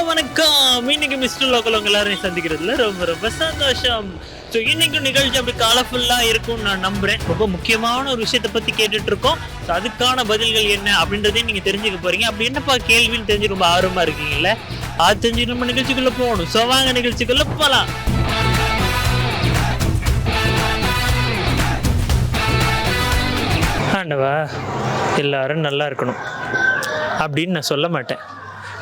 வணக்கம். இன்னைக்கு mister local உங்க எல்லாரையும் சந்திக்கிறதுல ரொம்ப ரொம்ப சந்தோஷம். ஸோ இன்னைக்கு நிகழ்ச்சி அப்படி கலர்ஃபுல்லா இருக்கும்னு நான் நம்புறேன். ரொம்ப முக்கியமான ஒரு விஷயத்தை பத்தி கேட்டுட்டு இருக்கோம். ஸோ அதுக்கான பதில்கள் என்ன அப்படின்றதையும் நீங்க தெரிஞ்சுக்க போறீங்க. அப்படி என்னப்பா கேள்வின்னு தெரிஞ்சு ரொம்ப ஆர்வமா இருக்கீங்கல்ல, அது தெரிஞ்சு நம்ம நிகழ்ச்சிக்குள்ள போகணும். ஸோ வாங்க நிகழ்ச்சிக்குள்ள போகலாம். ஆண்டவா, எல்லாரும் நல்லா இருக்கணும் அப்படின்னு நான் சொல்ல மாட்டேன்.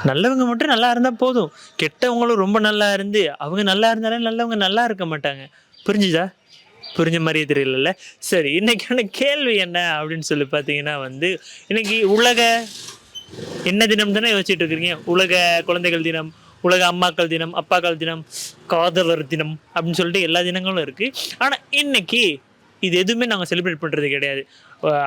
நல்லவங்க மட்டும் நல்லா இருந்தால் போதும். கெட்டவங்களும் ரொம்ப நல்லா இருந்து அவங்க நல்லா இருந்தாலே நல்லவங்க நல்லா இருக்க மாட்டாங்க. புரிஞ்சுதா? புரிஞ்ச மாதிரியே தெரியல. சரி, இன்னைக்கான கேள்வி என்ன அப்படின்னு சொல்லி பார்த்தீங்கன்னா இன்னைக்கு உலக என்ன தினம் தானே யோசிச்சுட்டு இருக்கிறீங்க. உலக குழந்தைகள் தினம், உலக அம்மாக்கள் தினம், அப்பாக்கள் தினம், காதலர் தினம் அப்படின்னு சொல்லிட்டு எல்லா தினங்களும் இருக்குது. ஆனால் இன்னைக்கு இது எதுவுமே நாங்கள் செலிப்ரேட் பண்ணுறது கிடையாது.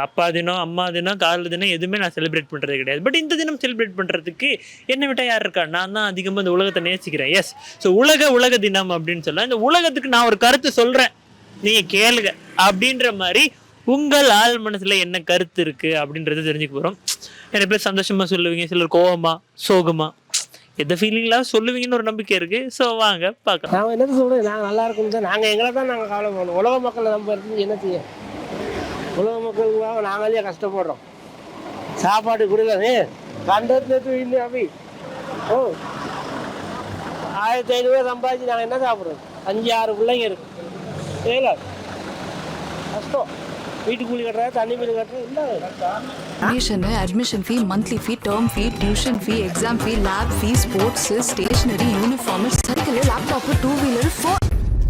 அப்பா தினம், அம்மா தினம், காதல் தினம் எதுவுமே நான் செலிப்ரேட் பண்ணுறது கிடையாது. பட் இந்த தினம் செலிப்ரேட் பண்ணுறதுக்கு என்னை விட்டால் யார் இருக்கா? நான் தான் அதிகமாக இந்த உலகத்தை நேசிக்கிறேன். எஸ், ஸோ உலக தினம் அப்படின்னு சொல்ல இந்த உலகத்துக்கு நான் ஒரு கருத்து சொல்கிறேன், நீங்கள் கேளுங்க அப்படின்ற மாதிரி உங்கள் ஆள் மனசில் என்ன கருத்து இருக்குது அப்படின்றத தெரிஞ்சுக்க போகிறோம். நிறைய பேர் சந்தோஷமாக சொல்லுவீங்க, சிலர் கோவமா சோகமா எந்த ஃபீலிங்லாம் சொல்லுவீங்கன்னு ஒரு நம்பிக்கை இருக்குது. ஸோ வாங்க பார்க்கலாம். நாங்கள் என்ன சொல்கிறோம், நாங்கள் நல்லா இருக்கும் தான். நாங்கள் எங்களை தான் நாங்கள் கவலை பண்ணணும். உலக மக்களை நம்ம இருந்து என்ன செய்ய? உலக மக்களுக்காக நாங்களே கஷ்டப்படுறோம். சாப்பாடு கொடுக்கவே கண்டத்து இல்லை அப்படி. 1500 சம்பாதிச்சு நாங்கள் என்ன சாப்பிட்றோம்? 5-6 பிள்ளைங்க இருக்கு. ஏல கஷ்டம். வீட்டு கூலி கட்டுறது, தண்ணி பில் கட்டுறது இல்லை. Admission fee, monthly fee, term fee, tuition fee, exam fee, lab fee, sports, stationery, uniform, cycle, laptop, 2 wheeler, 4.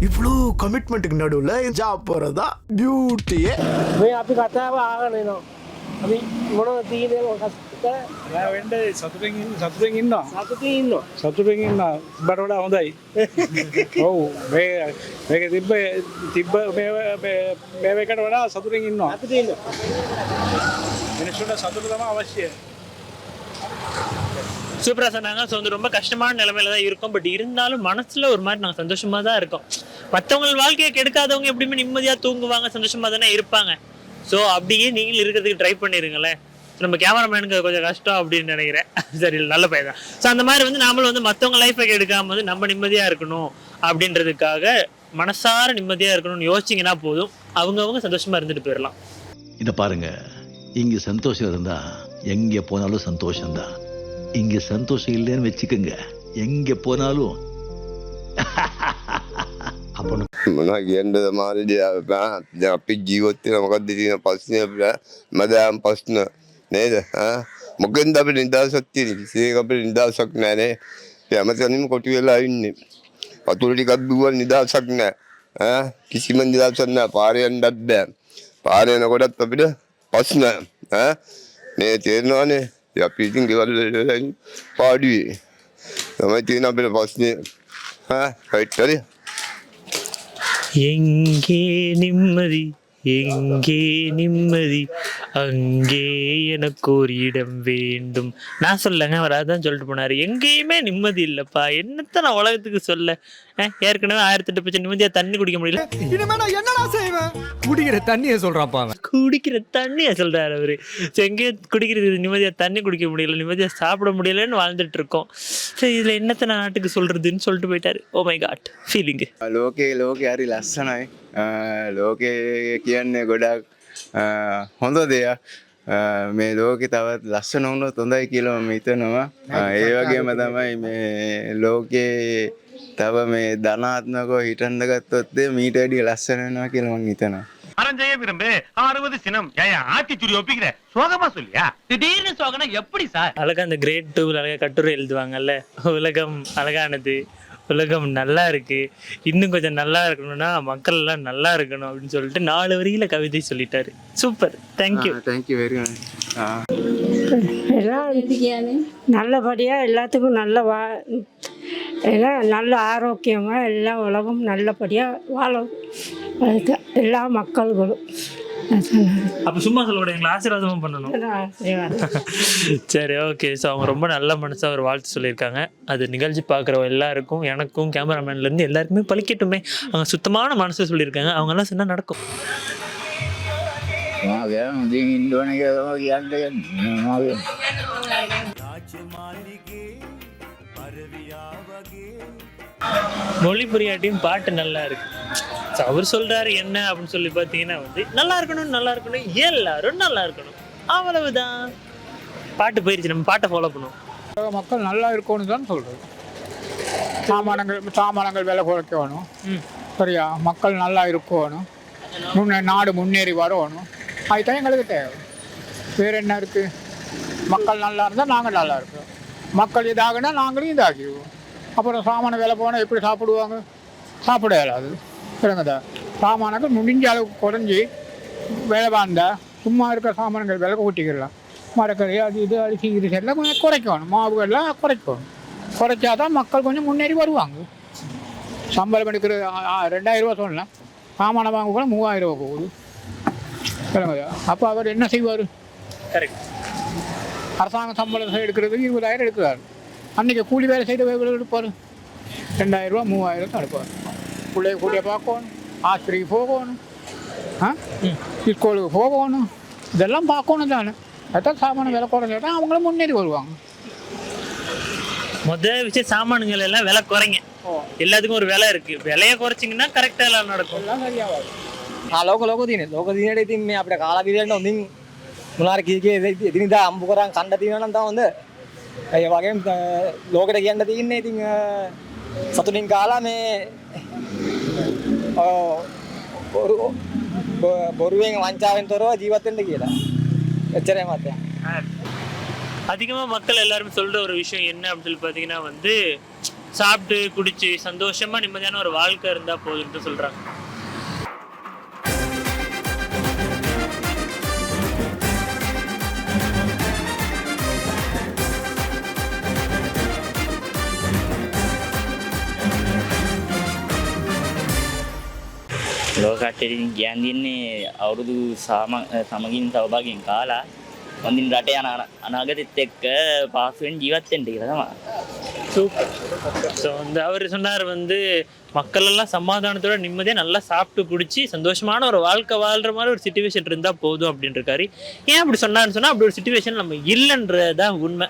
இவ்வளோ கமிட்மெண்ட்டுக்கு நடுவில் ஜாப் போகிறதா பியூட்டியே. அப்படி கட்டாவே ஆகணும். අපි මොන තීනේ කස්ත යා වෙන්න සතුටින් ඉන්නවා උඹට වඩා හොඳයි. ඔව් මේක තිබ්බ මේකට වඩා සතුටින් ඉන්නවා. අපිට ඉන්න මිනිස්සුන්ට සතුට තමයි අවශ්‍ය. சூப்பராக சொன்னாங்க. ஸோ ரொம்ப கஷ்டமான நிலைமையில தான் இருக்கும். பட் இருந்தாலும் மனசுல ஒரு மாதிரி நாங்கள் சந்தோஷமா தான் இருக்கோம். மற்றவங்க வாழ்க்கையை கெடுக்காதவங்க எப்படியுமே நிம்மதியாக தூங்குவாங்க, சந்தோஷமா தானே இருப்பாங்க. ஸோ அப்படியே நீங்களும் இருக்கிறதுக்கு ட்ரை பண்ணிடுங்களேன். நம்ம கேமராமேனுக்கு கொஞ்சம் கஷ்டம் அப்படின்னு நினைக்கிறேன். சரி, நல்ல பையன் தான். ஸோ அந்த மாதிரி நாமளும் மற்றவங்க லைஃபை எடுக்காம நம்ம நிம்மதியாக இருக்கணும் அப்படின்றதுக்காக மனசார நிம்மதியாக இருக்கணும்னு யோசிச்சிங்கன்னா போதும். அவங்கவுங்க சந்தோஷமா இருந்துட்டு போயிடலாம். இதை பாருங்க, இங்கே சந்தோஷம் இருந்தா எங்கே போனாலும் சந்தோஷம்தான். இங்கே சந்தோஷம் இல்லைன்னு வச்சுக்கோங்க, எங்கே போனாலும் මොනා කියන්නද මාරේ අපි ජීවත් වෙන මොකක්ද තියෙන ප්‍රශ්නේ අපිට මදාම් ප්‍රශ්න නේද? මොකෙන්ද අපිට නිදහසක් තියෙන්නේ? ඒක අපිට නිදහසක් නෑ නේ. හැමතැනම කොටි වෙලා ඉන්නේ. වතුර ටිකක් බිව්වම නිදහසක් නෑ. කිසිම නිදහසක් නෑ. පාරේ යන්නත් බෑ. පාරේ යනකොටත් අපිට ප්‍රශ්න මේ තේරෙනවනේ. අපි ඉතින් ගෙවල් වල පාඩුවේ තමයි තියෙන අපිට ප්‍රශ්නේ. right හරි. எங்கே நிம்மதி, எங்கே நிம்மதி, அங்கே எனக்கு ஒரு இடம் வேண்டும். நான் சொல்லங்க, அவர் அதான் சொல்லிட்டு போனாரு. எங்கேயுமே நிம்மதி இல்லப்பா, என்னத்த நான் உலகத்துக்கு சொல்ல. ஏற்கனவே 1008 பிரச்சனை, நிம்மதியா தண்ணி குடிக்க முடியல. இனிமே நான் என்னடா செய்வேன்? குடிக்கிற தண்ணியை சொல்றாப்பா. குடிக்கிற தண்ணியை சொல்றாரு அவரு. எங்கேயும் குடிக்கிறது, நிம்மதியா தண்ணி குடிக்க முடியல, நிம்மதியா சாப்பிட முடியலன்னு வாழ்ந்துட்டு இருக்கோம். சரி, இதுல என்னத்த நான் நாட்டுக்கு சொல்றதுன்னு சொல்லிட்டு போயிட்டாரு. Oh my god, feeling. ලෝකේ හරි ලස්සනයි. ලෝකේ කියන්නේ ගොඩක් හොඳ දෙයක්. මේ ලෝකේ තවත් ලස්සන වුණොත් හොඳයි කියලා මම හිතනවා. ඒ වගේම තමයි මේ ලෝකේ තව මේ ධනාත්මකව හිතන්න ගත්තොත් මීට වැඩිය ලස්සන වෙනවා කියලා මම හිතනවා. அரஞ்சைய விரும்பு 60 சினம் ஏயா ஆத்திச்சுரி ஒப்பிக்கிற சோகமா சொல்லியா? திடீர்னு சோகனா எப்படி சார்? அழகா அந்த கிரேட் 2 அழகா கட்டுரை எழுதுவாங்கல்ல, உலகம் அழகானது, உலகம் நல்லா இருக்கு, இன்னும் கொஞ்சம் நல்லா இருக்கணும்னா மக்கள் எல்லாம் நல்லா இருக்கணும் அப்படின்னு சொல்லிட்டு 4 வரியில கவிதை சொல்லிட்டாரு. Super, thank you. Thank you very much. எல்லாம் நல்லபடியாக எல்லாத்துக்கும் எல்லாம் நல்ல ஆரோக்கியமாக எல்லாம் உலகம் நல்லபடியாக வாழும். அதுக்கு எல்லா மக்கள்களும் அப்போ சும்மா சொல்லக்கூடாது, எங்களை ஆசீர்வாதமும் பண்ணணும். சரி, ஓகே. ஸோ அவங்க ரொம்ப நல்ல மனசாக ஒரு வாழ்த்து சொல்லியிருக்காங்க. அது நிகழ்ச்சி பார்க்குறவங்க எல்லாருக்கும், எனக்கும், கேமராமேன்லேருந்து எல்லாருக்குமே பழிக்கட்டுமே. அவங்க சுத்தமான மனசை சொல்லியிருக்காங்க. அவங்கெல்லாம் சொன்னால் நடக்கும். மொழி புரியாட்டியும் பாட்டு நல்லா இருக்கு. So, அவர் சொல்றாரு என்ன அப்படின்னு சொல்லி பார்த்தீங்கன்னா வந்து நல்லா இருக்கணும் எல்லாரும் நல்லா இருக்கணும், அவ்வளவுதான். பாட்டு போயிருச்சு, நம்ம பாட்டை ஃபாலோ பண்ணுவோம். மக்கள் நல்லா இருக்கணும்னு தான் சொல்றது. சாமானங்கள் விலை குறைக்கணும், சரியா? மக்கள் நல்லா இருக்கணும், நாடு முன்னேறி வரணும், அதுதான் எங்களுக்கு தேவை. வேறு என்ன இருக்குது? மக்கள் நல்லா இருந்தால் நாங்கள் நல்லா இருக்கோம், மக்கள் இதாகுனா நாங்களும் இதாகிடுவோம். அப்புறம் சாமான விலை போனால் எப்படி சாப்பிடுவாங்க? சாப்பிட இயலாது. இல்லைங்கதா, சாமானங்கள் முடிஞ்ச அளவுக்கு குறைஞ்சி விலை வாழ்ந்தால் சும்மா இருக்கிற சாமான்கள் விலை கூட்டிக்கிடலாம். மரக்கறி அது இது அரிசி இது எல்லாம் கொஞ்சம் குறைக்கணும், மாவுகள்லாம் குறைக்கணும். குறைச்சா தான் மக்கள் கொஞ்சம் முன்னேறி வருவாங்க. சம்பளம் எடுக்கிற 2000 ரூபா சொல்லலாம், சாமானை வாங்க கூட 3000 ரூபா போகுது. இல்லைங்கதா, அப்போ அவர் என்ன செய்வார்? கரெக்ட். அரசாங்க சம்பளம் எடுக்கிறதுக்கு 20,000 எடுக்கிறாரு. அன்றைக்கி கூலி வேலை செய்த வேலை எடுப்பார், 2000 ரூபா 3000 தான் எடுப்பார். பிள்ளைய கூட்டிய பார்க்கணும், ஆஸ்பத்திரிக்கு போகணும், ஸ்கூலுக்கு போகணும், இதெல்லாம் பார்க்கணும் தானே. அதான் சாமான விலை குறைஞ்சா தான் அவங்களும் முன்னேறி வருவாங்க. முதல் விஷயம் சாமான்கள் எல்லாம் விலை குறைங்க. எல்லாத்துக்கும் ஒரு விலை இருக்கு, விலையை குறைச்சிங்கன்னா கரெக்டாக எல்லாம் நடக்கும். எல்லாம் சரியாகாது. ලෝක දිනට ඉතින් මේ අපිට කාලා විදියට හොඳින් මොනාර කීකේ එදිනදා අම්බු කරන් කන්න තියෙනවා නම් තමයි හොඳ. ඒ වගේම ලෝකෙට කියන්න තියෙන්නේ ඉතින් සතුටින් කාලා මේ බොරුවෙන් වංචාවෙන් තොරව ජීවත් වෙන්න කියලා. එච්චරයි මතය. அதிகமாக மக்கள் எல்லாருமே சொல்கிற ஒரு விஷயம் என்ன அப்படின்னு சொல்லி பார்த்தீங்கன்னா வந்து சாப்பிட்டு குடிச்சு சந்தோஷமாக நிம்மதியான ஒரு வாழ்க்கை இருந்தால் போதுன்ட்டு சொல்கிறாங்க. ලෝකට්ටෙරින් කියන්දින්නේ අවුරුදු සමගින් සවභාගයෙන් කාලා හොඳින් රට යන අනාගතෙත් එක්ක පාසුවෙන් ජීවත් වෙන්න කියලා තමයි. சூப்பர். ஸோ வந்து அவர் சொன்னார் வந்து மக்கள் எல்லாம் சமாதானத்தோட நிம்மதியாக நல்லா சாப்பிட்டு குடிச்சு சந்தோஷமான ஒரு வாழ்க்கை வாழ்கிற மாதிரி ஒரு சிச்சுவேஷன் இருந்தால் போதும் அப்படின்னு இருக்காரு. ஏன் அப்படி சொன்னார்னு சொன்னால் அப்படி ஒரு சிச்சுவேஷன் நம்ம இல்லைன்றதான் உண்மை.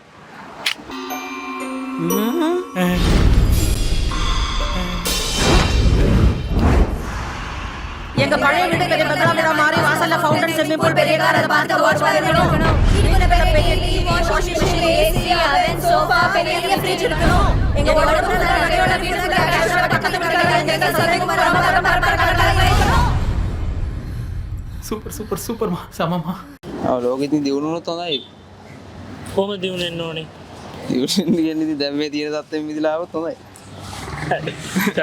எங்க பழைய வீடு பெரிய பங்களா மாறி வாசல்ல ஃபவுண்டன் ஸ்விம்மிங் பூல் பெரிய கார் அத பார்த்து வாட்ச் பண்ணணும். இதுல பெரிய டிவி வாஷிங் மெஷின் ஏசி அவன் சோஃபா பெரிய ஃப்ரிட்ஜ் இருக்கணும். எங்க உடம்புல நகையோட வீடுல கேஷ் பக்கத்துல வீடுல எங்க சதைக்கு வரணும். சூப்பர் சூப்பர்மா சமமா. ලෝකෙදී දිනුනොත් හොඳයි. කොහොමද දිනුනේ එන්න ඕනේ? දිනුනේ කියන්නේ දැන් මේ තියෙන තත්ත්වෙම මිදලා આવොත් හොඳයි.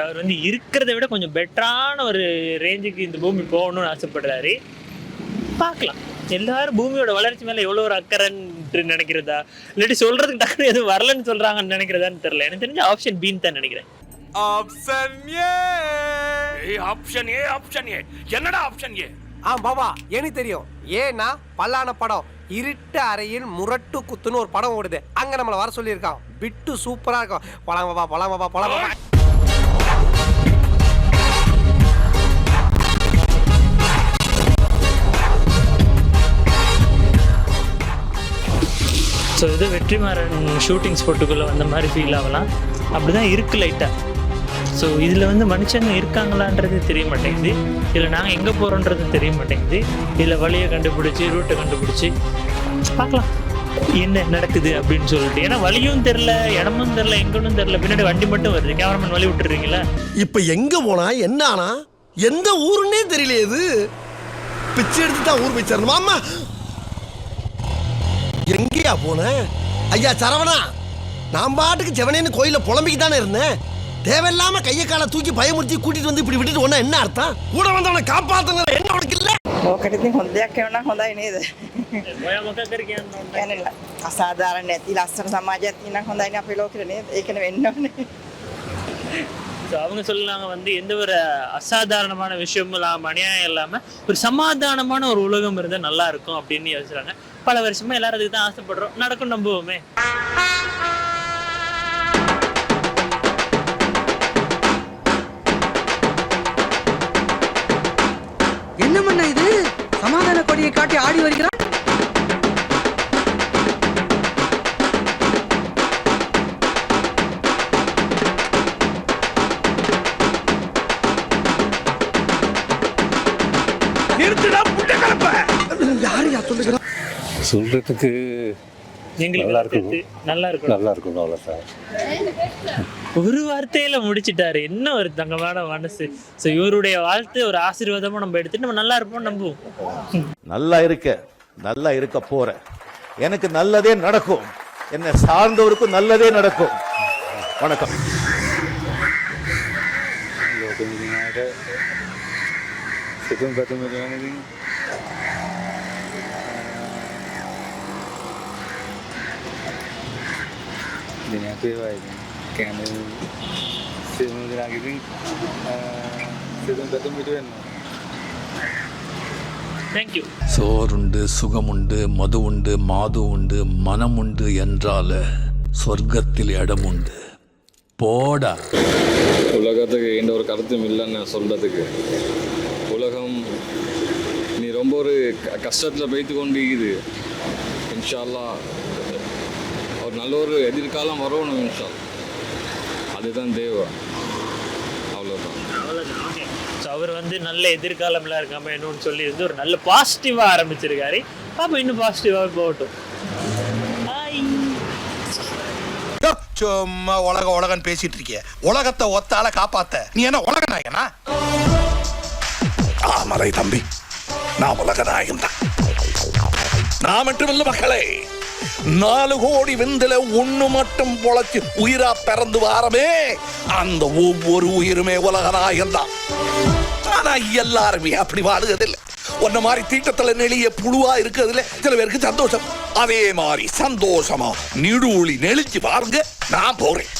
அவர் வந்து இருக்கிறத விட கொஞ்சம் பெட்டரான ஒரு ரேஞ்சுக்கு இந்த பூமி போகணும்னு ஆசைப்படுறாரு. பார்க்கலாம். எல்லாரும் பூமியோட வளர்ச்சி மேலே எவ்வளோ ஒரு அக்கறைன்னு நினைக்கிறதா, இல்லாட்டி சொல்றதுக்கு டக்குனு எதுவும் வரலன்னு சொல்றாங்கன்னு நினைக்கிறதான்னு தெரியல. எனக்கு தெரிஞ்ச ஆப்ஷன் பின்னு தான் நினைக்கிறேன். ஆப்ஷன் ஏ என்னடா ஆப்ஷன் ஏ? பாபா எனக்கு தெரியும். ஏன்னா பல்லான படம் இருட்டு அறையில் முரட்டு குத்துன்னு ஒரு படம் ஓடுது, அங்க நம்மளை வர சொல்லியிருக்கான். பிட்டு சூப்பரா இருக்கும். பழம். ஸோ இது வெற்றிமாறன் ஷூட்டிங் ஸ்பாட்டுக்குள்ளே வந்த மாதிரி ஃபீல் ஆகலாம். அப்படி தான் இருக்குது லைட்டாக. ஸோ இதில் வந்து மனுஷங்க இருக்காங்களான்றது தெரிய மாட்டேங்குது, இதில் நாங்கள் எங்கே போகிறோன்றது தெரிய மாட்டேங்குது. இதில் வழியை கண்டுபிடிச்சி ரூட்டை கண்டுபிடிச்சி பார்க்கலாம் என்ன நடக்குது அப்படின்னு சொல்லிட்டு. ஏன்னா வழியும் தெரில, இடமும் தெரில, எங்கன்னு தெரில. பின்னாடி வண்டி மட்டும் வருது. கேமராமேன் வழி விட்டுறீங்களா? இப்போ எங்கே போனா என்ன ஆனா எந்த ஊருன்னே தெரியல. இது பிச்சை எடுத்து தான் ஊர் போய் சேரணுமா? அம்மா எங்கேயா போன? ஐயா சரவணா, நான் பாட்டுக்கு செவனேன்னு கோயில புலம்பிக்கு தானே இருந்தேன். தேவையில்லாம கையை காலை தூக்கி பயமுறுத்தி கூட்டிட்டு வந்து இப்படி விட்டுட்டு ஒன்னா என்ன அர்த்தம்? கூட வந்தவனை காப்பாத்துங்க என்ன உனக்கு இல்ல? ලෝකෙදී හොඳ දෙයක් වෙනවා හොඳයි නේද? ඔයා මොකක්ද කියන්නේ? يعني අසාධාරණ නැති ලස්සන සමාජයක් තියෙනවා හොඳයිනේ අපේ ලෝකෙට නේද? ඒකනේ වෙන්න ඕනේ. ஸோ அவங்க சொல்லுவாங்க வந்து எந்த ஒரு அசாதாரணமான விஷயமும் இல்லாமல், அநியாயம் இல்லாமல் ஒரு சமாதானமான ஒரு உலகம் இருந்தால் நல்லா இருக்கும் அப்படின்னு யோசிச்சுறாங்க. பல வருஷமா எல்லாரும் அதுக்கு தான் ஆசைப்படுறோம். நடக்கும், நம்புவோமே. என்ன பண்ண இது? சமாதான கொடியை காட்டி ஆடி வருகிறான். சொல்லுங்க. சொல்றதுக்கு நல்லா இருக்கும், நல்லா இருக்கும், நல்லா இருக்கும், அவ்வளோதான். ஒரு வார்த்தையில முடிச்சிட்டாரு. என்ன ஒரு தங்கமான மனசு. ஸோ இவருடைய வாழ்த்து ஒரு ஆசீர்வாதமா நம்ம எடுத்துட்டு நம்ம நல்லா இருப்போம் நம்புவோம். நல்லா இருக்க போற எனக்கு நல்லதே நடக்கும், என்னை சார்ந்தவருக்கும் நல்லதே நடக்கும். வணக்கம். සිතුම් පැතුම් වෙනදී දිනයක් වේවා ඉතින් කියන්නේ සිතුම් දෙනාගේ සිතුම් පැතුම් පිට වෙනවා. தேங்க்யூ. சோறுண்டு சுகமுண்டு மது உண்டு மாது உண்டு மனம் உண்டு என்றால சொர்க்கத்தில் இடம் உண்டு. போடா. உலகத்துக்கு எந்த ஒரு கருத்தும் இல்லைன்னு சொல்றதுக்கு. உலகம் நீ ரொம்ப ஒரு கஷ்டத்தில் போய்த்து கொண்டு இருக்குது. இன்ஷா அல்லாஹ் ஒரு நல்ல ஒரு எதிர்காலம் வரணும் இன்ஷா அல்லாஹ். அதுதான் தேவை, அவ்வளோதான். ஸோ அவர் வந்து நல்ல எதிர்காலம்லாம் இருக்காம என்னன்னு சொல்லி வந்து ஒரு நல்ல பாசிட்டிவாக ஆரம்பிச்சிருக்காரு. பாப்பா இன்னும் பாசிட்டிவாக போகட்டும். சும்மா உலகம் பேசிட்டு இருக்கிய. உலகத்தை ஒத்தால காப்பாத்த நீ என்ன உலக நாயகனா? ஆமரை தம்பி, நான் உலக நாயகன் தான். நான் மட்டுமில்ல மக்களே, 4 கோடி விந்துல ஒண்ணு மட்டும் பொழைச்சு உயிரா பிறந்து வாரமே, அந்த ஒவ்வொரு உயிருமே உலக நாயகன் தான். ஆனா எல்லாருமே அப்படி வாழுகிறதில்லை. ஒன்ன மாதிரி தீட்டத்துல நெளிய புழுவா இருக்கிறதுல சில பேருக்கு சந்தோஷம். அதே மாதிரி சந்தோஷமா நிடுவுளி நெளிச்சு பாருங்க. நான் போறேன்.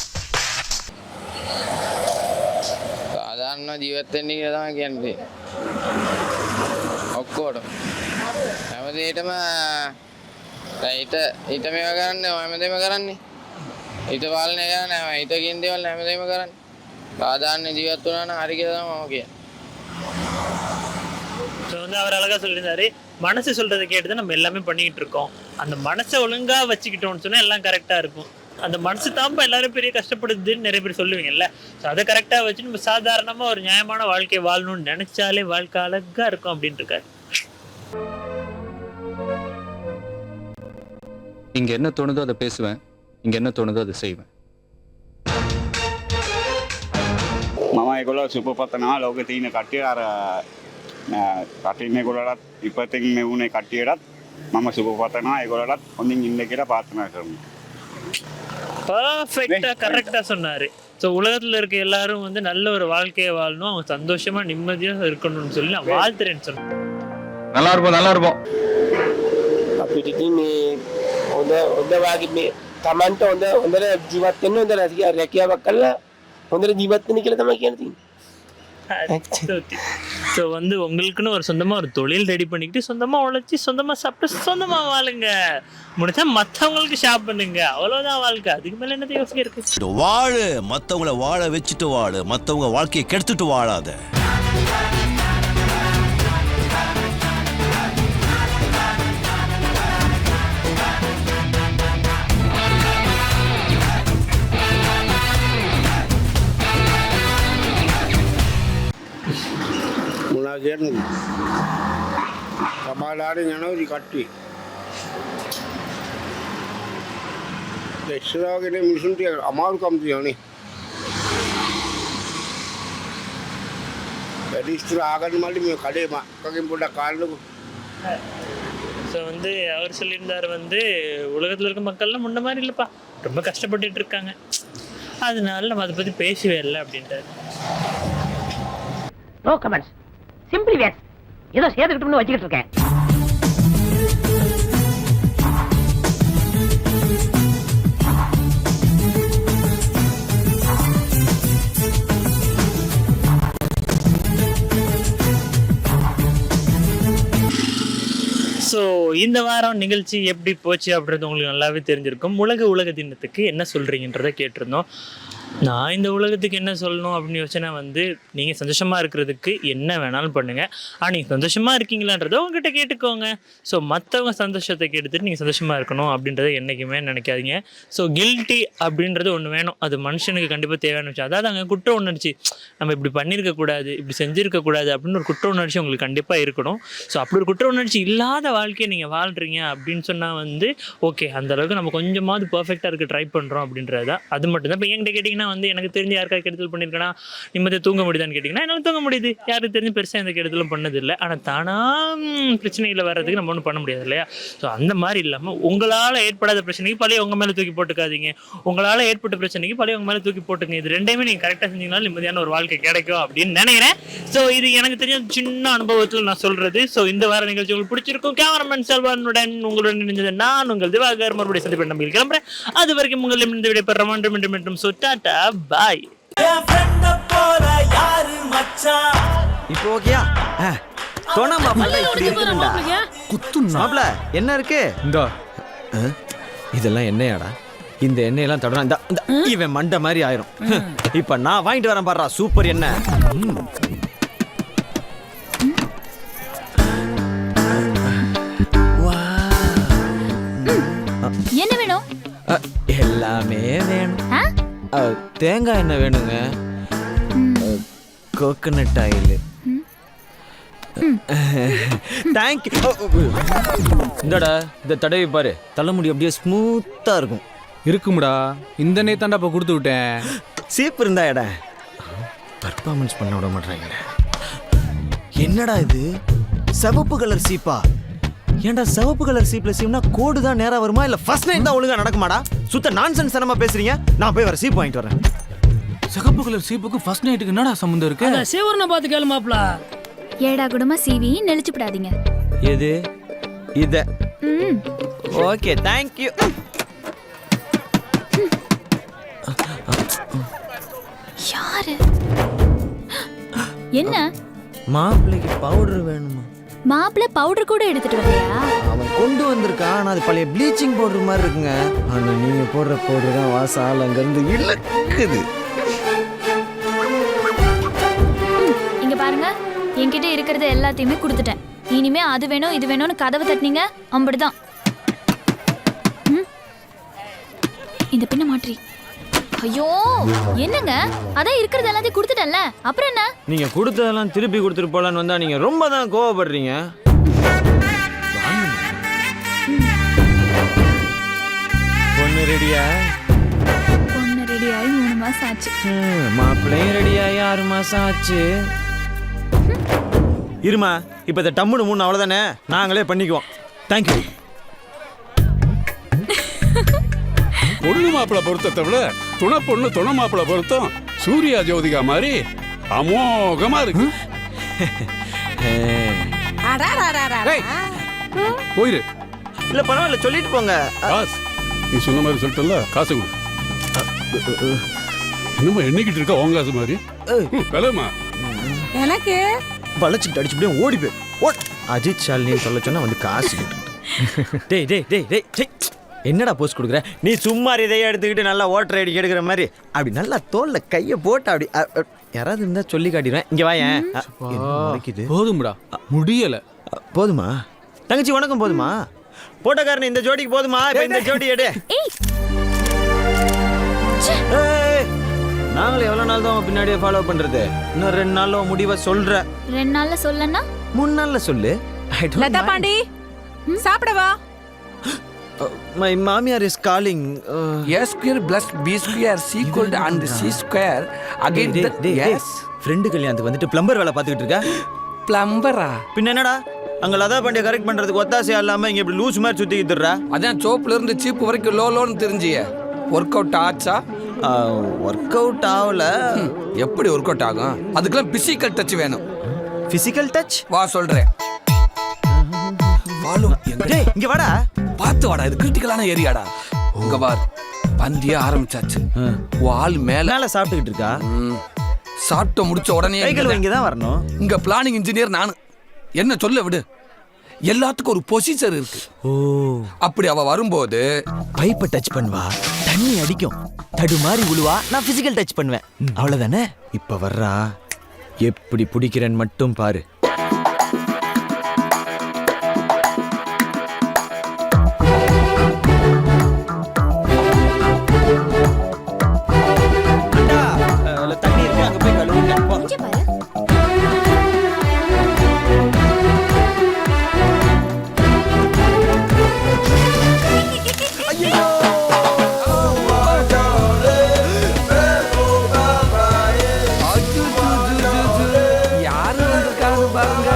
සාධාරණ ජීවත් වෙන්න කියලා තමයි කියන්නේ. ඔක්කොටම හැමදේටම ඊට මේවා කරන්නේ හැමදේම කරන්නේ. ඊට පාලනය කරන්නේ ඊට කියන දේවල් හැමදේම කරන්නේ. සාධාරණ ජීවත් වුණා නම් හරි කියලා තමයි මම කියන්නේ. ஸோ வந்து அவர் அழகாக சொல்லியிருந்தாரு, மனசு சொல்கிறத கேட்டு தான் நம்ம எல்லாமே பண்ணிக்கிட்டு இருக்கோம். அந்த மனசை ஒழுங்காக வச்சுக்கிட்டோம்னு சொன்னால் எல்லாம் கரெக்டாக இருக்கும். அந்த மனசு தான்ப்பா எல்லாரும் பெரிய கஷ்டப்படுதுன்னு நிறைய பேர் சொல்லுவீங்கல்ல. ஸோ அதை கரெக்டாக வச்சு நம்ம சாதாரணமாக ஒரு நியாயமான வாழ்க்கையை வாழணும்னு நினச்சாலே வாழ்க்கை அழகாக இருக்கும் அப்படின்ட்டு இருக்காரு. இங்கே என்ன தோணுதோ அதை பேசுவேன், இங்கே என்ன தோணுதோ அதை செய்வேன். මම ඒගොල්ලෝ සුපපතනවා ලෝකේ තියෙන කට්ටිය අර කටින් ඒගොල්ලෝලත් ඉපතින් මෙවුනේ කට්ටියටත් මම සුපපතනවා ඒගොල්ලෝලත් හොඳින් ඉන්න කියලා ප්‍රාර්ථනා කරනවා. பர்ஃபெக்டாக கரெக்டாக சொன்னார். ஸோ உலகத்தில் இருக்க எல்லாரும் வந்து நல்ல ஒரு வாழ்க்கையை வாழணும், அவங்க சந்தோஷமாக நிம்மதியாக இருக்கணும்னு சொல்லி நான் வாழ்த்துறேன்னு சொன்னேன். நல்லா இருப்போம், நல்லா இருப்போம். අපිට මේ හොඳ වාගේ මේ Tamanට හොඳට ජීවත් වෙන්න හොඳ රැකියාවක් කරලා හොඳට ජීවත් වෙන්න කියලා තමයි කියන්නේ. ஸோ வந்து உங்களுக்குன்னு ஒரு சொந்தமாக ஒரு தொழில் ரெடி பண்ணிக்கிட்டு சொந்தமாக உழைச்சி சொந்தமாக சாப்பிட்டு சொந்தமாக வாழுங்க. முடிச்சா மற்றவங்களுக்கு ஷாப் பண்ணுங்க, அவ்வளோதான் வாழ்க்கை. அதுக்கு மேலே என்னத்தை யோசிக்க இருக்கு? வாழு, மற்றவங்கள வாழ வச்சுட்டு வாழு, மற்றவங்க வாழ்க்கையை கெடுத்துட்டு வாழாத. කියන්නේ සමාලාරෙන් යනවා ඉතින් කට්ටිය. ඉස්සරහගෙන මිනිසුන්ට අමාරුකම් තියෙනනේ. වැඩි ඉස්සර ආගන්න මල්ලි මේ කඩේ මක්කගෙන් පොඩ්ඩක් කාන්නකො. ஸோ வந்து அவர் சொல்லியிருந்தார் வந்து உலகத்தில் இருக்க மக்கள்லாம் முன்ன மாதிரி இல்லைப்பா, ரொம்ப கஷ்டப்பட்டுட்டு இருக்காங்க, அதனால நம்ம அதை பற்றி பேசவே இல்லை அப்படின்ட்டார். நோ கமெண்ட்ஸ், சிம்பிளி வேஸ், ஏதோ சேர்த்துக்கிட்டோம்னு வச்சுக்கிட்டு இருக்கேன். ஸோ இந்த வாரம் நிகழ்ச்சி எப்படி போச்சு அப்படின்றது உங்களுக்கு நல்லாவே தெரிஞ்சிருக்கும். உலக தினத்துக்கு என்ன சொல்கிறீங்கன்றதை கேட்டிருந்தோம். நான் இந்த உலகத்துக்கு என்ன சொல்லணும் அப்படின்னு யோசனை வந்து, நீங்கள் சந்தோஷமாக இருக்கிறதுக்கு என்ன வேணாலும் பண்ணுங்கள். ஆனால் நீங்கள் சந்தோஷமாக இருக்கீங்களான்றதை உங்ககிட்ட கேட்டுக்கோங்க. ஸோ மற்றவங்க சந்தோஷத்தை கேட்டுட்டு நீங்கள் சந்தோஷமாக இருக்கணும் அப்படின்றத என்றைக்குமே நினைக்காதீங்க. ஸோ கில்ட்டி அப்படின்றது ஒன்று வேணும். அது மனுஷனுக்கு கண்டிப்பாக தேவையான விஷயம். அதாவது அங்கே குற்ற உணர்ச்சி, நம்ம இப்படி பண்ணியிருக்கக்கூடாது, இப்படி செஞ்சுருக்கக்கூடாது அப்படின்னு ஒரு குற்ற உணர்ச்சி உங்களுக்கு கண்டிப்பாக இருக்கணும். ஸோ அப்படி ஒரு குற்ற உணர்ச்சி இல்லாத வாழ்க்கையை நீங்கள் வாழ்கிறீங்க அப்படின்னு சொன்னால் வந்து ஓகே, அந்தளவுக்கு நம்ம கொஞ்சமாவது பர்ஃபெக்டாக இருக்க ட்ரை பண்ணுறோம் அப்படின்றது தான். அது மட்டும்தான். இப்போ என்கிட்ட கேட்டிங்கன்னா வந்து எனக்கு தெரிஞ்சு யாருக்காவது கெடுதல் பண்ணியிருக்கேன்னா நிம்மதியாக தூங்க முடியுதான்னு கேட்டிங்கன்னா என்னால் தூங்க முடியுது. யாருக்கு தெரிஞ்சு பெருசாக எந்த கெடுதலும் பண்ணதில்லை. ஆனால் தானாக பிரச்சனைகளை வர்றதுக்கு நம்ம ஒன்றும் பண்ண முடியாது இல்லையா? ஸோ அந்த மாதிரி இல்லாமல் உங்களால் ஏற்படாத பிரச்சனைக்கு பழைய உங்கள் மேலே தூக்கி போட்டுக்காதீங்க. உங்களால் ஏற்பட்ட பிரச்சனைக்கு பழைய உங்கள் மேலே தூக்கி போட்டுங்க. இது ரெண்டையுமே நீங்கள் கரெக்டாக செஞ்சீங்கன்னா நிம்மதியான ஒரு வாழ்க்கை கிடைக்கும் அப்படின்னு நினைக்கிறேன். ஸோ இது எனக்கு தெரிஞ்ச சின்ன அனுபவத்தில் நான் சொல்கிறது. ஸோ இந்த வார நிகழ்ச்சி உங்களுக்கு பிடிச்சிருக்கும். கேமராமேன் செல்வனுடன் உங்களுடன் இணைந்தது நான் உங்கள் திவாகர். மறுபடியும் சந்திப்பேன், நம்பிக்கை கிளம்புறேன். அது வரைக்கும் உங்களிடம் இருந்து விடைபெற வேண்டும். ஸோ டாடா பாய். இப்போ ஓகேயா? தோணா மாப்பிள்ள இப்படி இருக்குடா. குத்துனா மாப்பிள்ள என்ன இருக்கு? இந்த இதெல்லாம் எண்ணெயாடா? இந்த எண்ணெயெல்லாம் தடவை இந்த இவன் மண்டை மாதிரி ஆயிரும். இப்ப நான் வாங்கிட்டு வரேன் பாடுறா, சூப்பர் எண்ணெய். என்ன வேணும்? எல்லாமே வேணும். தேங்காய் எண்ணெய் வேணுங்க, கோகனட் ஆயில். தேங்க்யூ. இந்தடா இந்த தடவி பாரு, தலைமுடி அப்படியே ஸ்மூத்தா இருக்கும். இருக்கும்டா, இந்த எண்ணெய் தாண்டா இப்போ கொடுத்து விட்டேன். சீப்பு இருந்தா எடா பர்ஃபார்மன்ஸ் பண்ண விட மாட்டாங்க. என்னடா இது சிவப்பு கலர் சீப்பா? ஏன்டா சிவப்பு கலர் சீப்ல சீப்னா கோடு தான் நேரா வருமா இல்ல ஃபர்ஸ்ட் நைட் தான் ஒழுங்கா நடக்குமாடா? சுத்த நான்சென்ஸ் தனமா பேசுறீங்க. நான் போய் வர சீப் வாங்கிட்டு வரேன். சிவப்பு கலர் சீப்புக்கு ஃபர்ஸ்ட் நைட்டுக்கு என்னடா சம்பந்தம் இருக்கு? அத சேவர்ன பாத்து கேளு மாப்ள. ஏடா குடமா சிவி நெளிச்சுடாதீங்க. எது இத? Okay, thank you. யாரு? என்ன? மாப்பிளைக்கு பவுடர் வேணுமா? மாப்பிள்ள பவுடர் கூட எடுத்துட்டு வரலையா? அவன் கொண்டு வந்திருக்கான். ஆனா அது பழைய ப்ளீச்சிங் பவுடர் மாதிரி இருக்குங்க. ஆனா நீங்க போடுற பவுடர் தான் வாசம் ஆள் அங்க இருந்து இழுக்குது. இங்க பாருங்க, என்கிட்ட இருக்கிறது எல்லாத்தையுமே கொடுத்துட்டேன். இனிமே அது வேணும் இது வேணும்னு கதவை தட்டினீங்க அம்படுதான். இந்த பின்ன மாற்றி. ஐயோ என்னங்க, அதான் இருக்கிறது எல்லாத்தையும் கொடுத்துட்டேன்ல, அப்புறம் என்ன? நீங்க கொடுத்ததெல்லாம் திருப்பி கொடுத்துட்டு போலான்னு வந்தா நீங்க ரொம்ப தான் கோவப்படுறீங்க. பொண்ணு ரெடியா? பொண்ணு ரெடியாகி 3 மாசம் ஆச்சு. மாப்பிள்ளையும் ரெடியாகி 6 மாசம் ஆச்சு. இருமா, இப்ப இந்த டம்முன்னு 3 அவ்வளவுதானே, நாங்களே பண்ணிக்குவோம். தேங்க்யூ. பொண்ணு மாப்பிள்ள பொருத்தத்தை விட துணை பொண்ணு துணை மாப்பிள்ள பொருத்தம் சூர்யா ஜோதிகா மாதிரி அமோகமா இருக்கு. போயிரு. இல்ல பரவாயில்ல, சொல்லிட்டு போங்க. நீ சொன்ன மாதிரி சொல்லிட்டல, காசு கொடு. என்னமா எண்ணிக்கிட்டு இருக்க உன் காசு மாதிரி? விலமா எனக்கு வளைச்சிக்கிட்டு அடிச்சுட்டு ஓடி போய் அஜித் ஷாலினி சொல்ல சொன்னா வந்து காசு கேட்டு. டேய் டேய் டேய் டேய், என்னடா போஸ்ட் கொடுக்குற நீ? சும்மா இதையே எடுத்துக்கிட்டு நல்லா ஓட்டர் ஐடி எடுக்கிற மாதிரி அப்படி நல்லா தோல்ல கையை போட்டு அப்படி யாராவது இருந்தா சொல்லி காட்டிடுவேன். இங்க வாயேன். போதும்டா, முடியல. போதுமா தங்கச்சி? உனக்கும் போதுமா? போட்டோக்காரன் இந்த ஜோடிக்கு போதுமா? இந்த ஜோடி எடு. நாங்களும் எவ்வளவு நாள் தான் பின்னாடியே ஃபாலோ பண்றது? இன்னும் 2 நாள்ல முடிவை சொல்ற. 2 நாள்ல சொல்லனா 3 நாள்ல சொல்லு. லதா பாண்டி சாப்பிடவா? My mamiar is calling. A square plus B square C equal to and C square again that yes. Friend கல்யாணத்துக்கு வந்துட்டு பிளம்பர் வேலை பார்த்துக்கிட்டு இருக்க? பிளம்பரா? பின்ன என்னடா அங்க லதா பாண்டிய கரெக்ட் பண்றதுக்கு ஒத்தாசையா இல்லாம இங்க இப்படி லூஸ் மாதிரி சுத்திக்கிட்டு இருக்கற? அதான் சோப்ல இருந்து சீப் வரைக்கும் லோன்னு தெரிஞ்சியே. ஒர்க் அவுட் ஆச்சா? ஒர்க் அவுட் ஆகல. எப்படி ஒர்க் அவுட் ஆகும்? அதுக்கெல்லாம் பிசிக்கல் டச் வேணும். Physical touch? வா சொல்றேன். வாலு இங்க வாடா. பார்த்து வாடா, இது கிரிட்டிக்கலான ஏரியாடா. உங்க பார் பந்தியே ஆரம்பிச்சாச்சு. வால் மேல சாப்பிட்டுக்கிட்டு இருக்கா. சாப்பிட்டு முடிச்ச உடனே இங்க தான் வரணும். இங்க பிளானிங் இன்ஜினியர் நானு. என்ன சொல்ல விடு, எல்லாத்துக்கும் ஒரு பொசிஷன் இருக்கு. அப்படி அவ வரும்போது பைப்பை டச் பண்ணுவா. தண்ணி அடிக்கும், தடுமாறி உழுவா, நான் பிசிக்கல் டச் பண்ணுவேன், அவ்வளவுதானே? இப்ப வர்றா, எப்படி பிடிக்கிறேன்னு மட்டும் பாரு. தண்ணி இருக்கு, அங்க போய் கழுவுங்க. யாரு வந்திருக்காரு பாருங்க.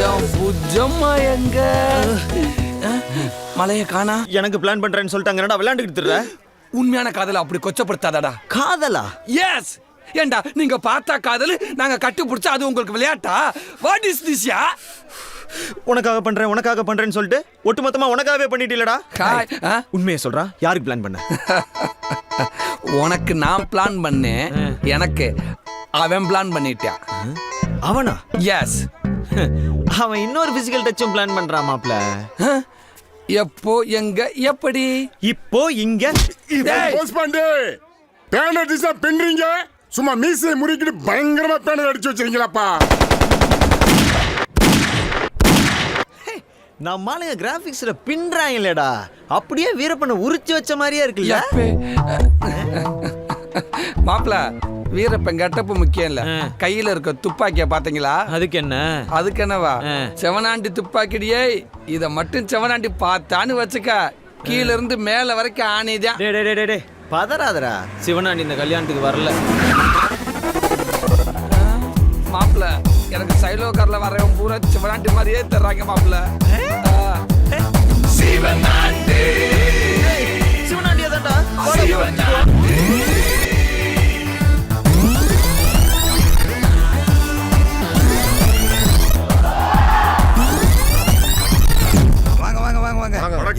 என் புஜம்மா எங்க? மலைய காணா. எனக்கு பிளான் பண்றேன்னு சொல்லிட்டாங்க, என்னடா விளையாண்டுக்கிட்டு இருக்க? உண்மையான காதலை அப்படி கொச்சப்படுத்தாதடா. காதலா? எஸ். ஏண்டா நீங்க பார்த்தா காதல், நாங்க கட்டி பிடிச்சா அது உங்களுக்கு விளையாட்டா? What is this yeah? உனக்காக பண்றேன்னு சொல்லிட்டு ஒட்டுமொத்தமா உனக்காகவே பண்ணிட்டீலடா. உண்மையை சொல்றா, யாருக்கு பிளான் பண்ண? உனக்கு நான் பிளான் பண்ணேன், எனக்கு அவன் பிளான் பண்ணிட்டான். அவனா? எஸ். அவன் இன்னொரு பிசிக்கல் டச்சும் பிளான் பண்றான் மாப்ள. எப்போ, எங்க, எப்படி? இப்போ இங்க. பேனர் டிசா பின்றீங்க, சும்மா மீசையை முறிக்கிட்டு பயங்கரமா பேனர் அடிச்சு வச்சிருக்கீங்களாப்பா. நம்மாலுங்க கிராபிக்ஸ்ல பின்றாங்களேடா, அப்படியே வீரப்பனை உரிச்சு வச்ச மாதிரியே இருக்குல்ல. மாப்ள, வீரப்பன் கெட்டப்பு முக்கியம் இல்ல, கையில இருக்க துப்பாக்கிய பாத்தீங்களா? அதுக்கு என்ன? அதுக்கு என்னவா? செவனாண்டி துப்பாக்கிடியே, இத மட்டும் செவனாண்டி பார்த்தான்னு வச்சுக்க, கீழ இருந்து மேல வரைக்கும் ஆணிதான். டே பதறாதடா, சிவனாண்டி இந்த கல்யாணத்துக்கு வரல. மாப்ள, எனக்கு சைலோகார்ல வரவன் பூரா சிவனாண்டி மாதிரியே தர்றாங்க மாப்ள. சிவனாண்டி சிவனாண்டியா தான்டா.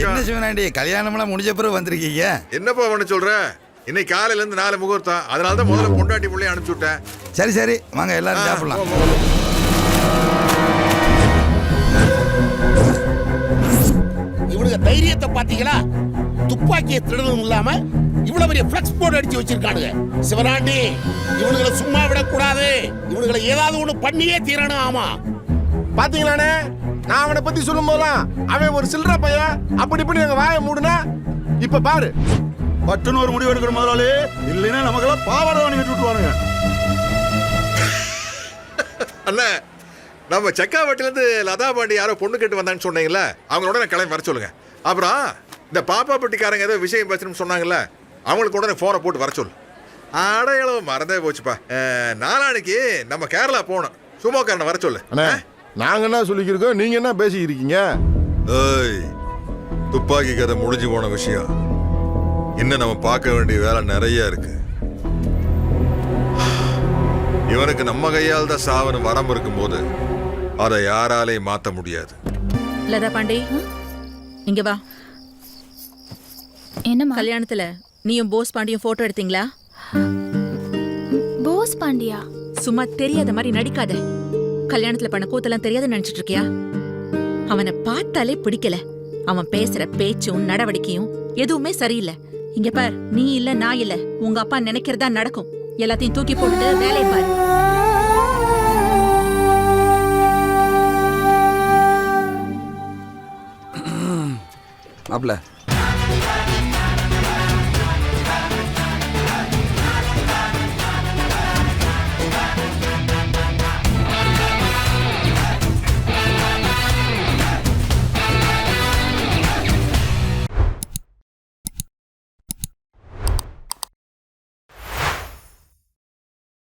என்ன சிவனாண்டி, கல்யாணம்லாம் முடிஞ்ச பிறகு வந்திருக்கீங்க? என்னப்பா பண்ண சொல்ற? இன்னைக்கு காலையில இருந்து 4 முகூர்த்தம், அதனாலதான் முதல்ல பொண்டாட்டி பிள்ளைய அனுப்பிச்சு விட்டேன். சரி வாங்க எல்லாரும் சாப்பிடலாம். இவனுங்க தைரியத்தை பாத்தீங்களா? துப்பாக்கியை திருடணும் இல்லாம இவ்வளவு பெரிய ஃபிளக்ஸ் போர்டு அடிச்சு வச்சிருக்கானுங்க. சிவனாண்டி, இவனுங்களை சும்மா விடக்கூடாது, இவனுங்களை ஏதாவது ஒண்ணு பண்ணியே தீரணும். ஆமா பாத்தீங்களானே, நான் அவனை பத்தி சொல்லும் போதெல்லாம் அவன் ஒரு சில்லற பையன், அப்படி இப்படி எங்க வாயை மூடுனா, இப்ப பாரு பட்டுன்னு ஒரு முடிவு எடுக்கிற முதலாளி, இல்லைன்னா நமக்கெல்லாம் பாவாடை வாங்கி விட்டுருவானுங்க. அண்ணா, நம்ம செக்காவட்டிலேருந்து லதா பாண்டி யாரோ பொண்ணு கேட்டு வந்தான்னு சொன்னீங்கல்ல, அவங்களோட நான் கிளம்பி வர சொல்லுங்க. அப்புறம் இந்த பாப்பாப்பட்டிக்காரங்க ஏதோ விஷயம் பேசணும்னு சொன்னாங்கல்ல, அவங்களுக்கு உடனே ஃபோனை போட்டு வர சொல்லு. அடையாளம் மறந்தே போச்சுப்பா. நாளானிக்கு நம்ம கேரளா போகணும், சுமோக்காரனை வர சொல்லு. நாங்க என்ன சொல்லிக்கிறோம், நீங்க என்ன பேசிக்கிறீங்க? ஏய், துப்பாக்கி கதை முடிஞ்சு போன விஷயம், இன்னும் நம்ம பார்க்க வேண்டிய வேலை நிறைய இருக்கு. இவனுக்கு நம்ம கையால் தான் சாவனு வரம்பு இருக்கும்போது அதை யாராலையும் மாத்த முடியாது. லதா பாண்டி, இங்க வா. என்ன கல்யாணத்துல நீயும் போஸ் பாண்டியும் போட்டோ எடுத்தீங்களா? போஸ் பாண்டியா? சும்மா தெரியாத மாதிரி நடிக்காத. கல்யாணத்துல பண்ண கூத்தெல்லாம் தெரியாதுன்னு நினைச்சிட்டு இருக்கியா? அவனை பார்த்தாலே பிடிக்கல. அவன் பேசுற பேச்சும் நடவடிக்கையும் எதுவுமே சரியில்லை. இங்க பார், நீ இல்ல நான் இல்ல, உங்க அப்பா நினைக்கிறதா நடக்கும். எல்லாத்தையும் தூக்கி போட்டுட்டு வேலையை பாரு. மாப்ள,